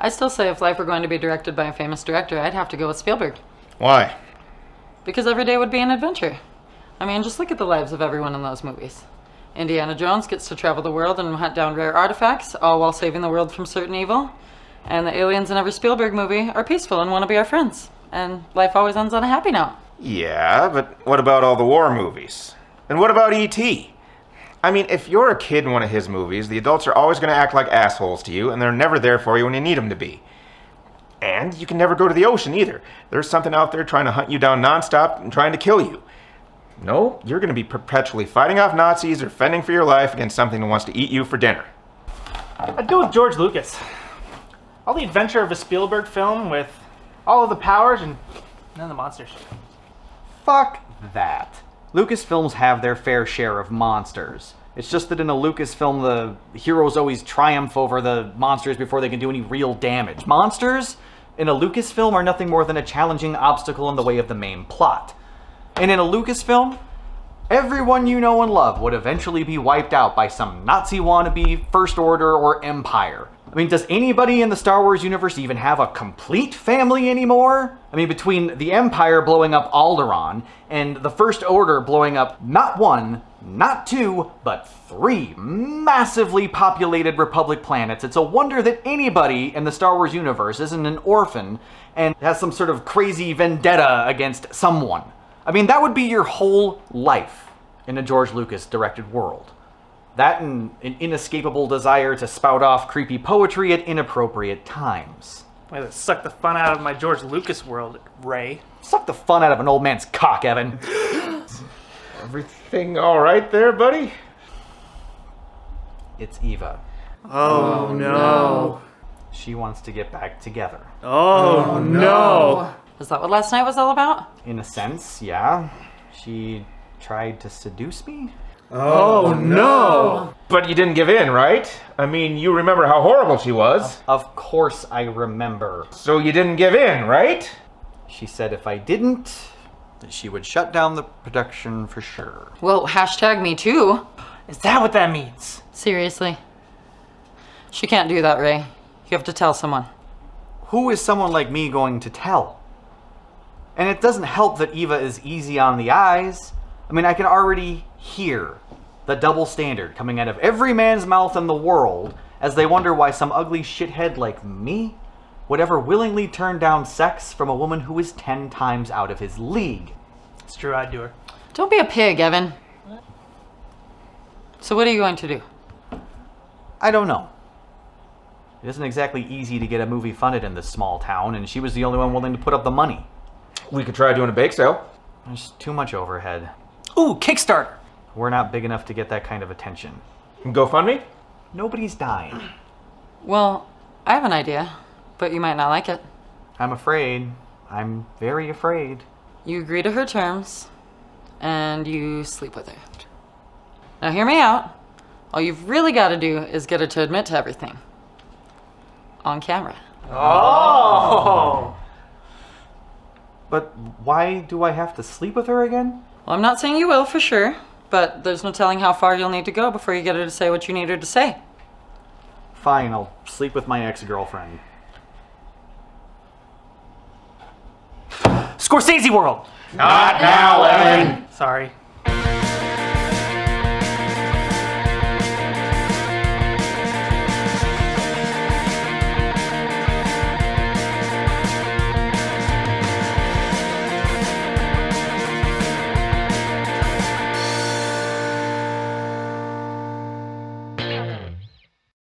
I still say if life were going to be directed by a famous director, I'd have to go with Spielberg. Why? Because every day would be an adventure. I mean, just look at the lives of everyone in those movies. Indiana Jones gets to travel the world and hunt down rare artifacts, all while saving the world from certain evil. And the aliens in every Spielberg movie are peaceful and want to be our friends. And life always ends on a happy note. Yeah, but what about all the war movies? And what about E.T.? I mean, if you're a kid in one of his movies, the adults are always going to act like assholes to you, and they're never there for you when you need them to be. And you can never go to the ocean either. There's something out there trying to hunt you down nonstop and trying to kill you. No, you're going to be perpetually fighting off Nazis or fending for your life against something that wants to eat you for dinner. I'd go with George Lucas. All the adventure of a Spielberg film with all of the powers and none of the monsters. Fuck that. Lucasfilms have their fair share of monsters. It's just that in a Lucasfilm, the heroes always triumph over the monsters before they can do any real damage. Monsters in a Lucasfilm are nothing more than a challenging obstacle in the way of the main plot. And in a Lucasfilm, everyone you know and love would eventually be wiped out by some Nazi wannabe, First Order, or Empire. I mean, does anybody in the Star Wars universe even have a complete family anymore? I mean, between the Empire blowing up Alderaan and the First Order blowing up not one, not two, but 3 massively populated Republic planets, it's a wonder that anybody in the Star Wars universe isn't an orphan and has some sort of crazy vendetta against someone. I mean, that would be your whole life in a George Lucas directed world. That and an inescapable desire to spout off creepy poetry at inappropriate times. Way to suck the fun out of my George Lucas world, Ray. Suck the fun out of an old man's cock, Evan. Everything all right there, buddy? It's Eva. Oh no. She wants to get back together. Oh no. Is that what last night was all about? In a sense, yeah. She tried to seduce me. Oh no. But you didn't give in, right? I mean, you remember how horrible she was. Of course I remember. So you didn't give in, right? She said if I didn't, that she would shut down the production for sure. Well, hashtag me too. Is that what that means? Seriously. She can't do that, Ray. You have to tell someone. Who is someone like me going to tell? And it doesn't help that Eva is easy on the eyes. I mean, I can already hear the double standard coming out of every man's mouth in the world as they wonder why some ugly shithead like me would ever willingly turn down sex from a woman who is 10 times out of his league. It's true, I'd do her. Don't be a pig, Evan. So what are you going to do? I don't know. It isn't exactly easy to get a movie funded in this small town, and she was the only one willing to put up the money. We could try doing a bake sale. There's too much overhead. Ooh, Kickstarter. We're not big enough to get that kind of attention. GoFundMe? Nobody's dying. Well, I have an idea, but you might not like it. I'm afraid. I'm very afraid. You agree to her terms, and you sleep with her. Now hear me out. All you've really got to do is get her to admit to everything. On camera. Oh. But why do I have to sleep with her again? Well, I'm not saying you will for sure, but there's no telling how far you'll need to go before you get her to say what you need her to say. Fine, I'll sleep with my ex-girlfriend. Scorsese World. Not now, Evan. Sorry.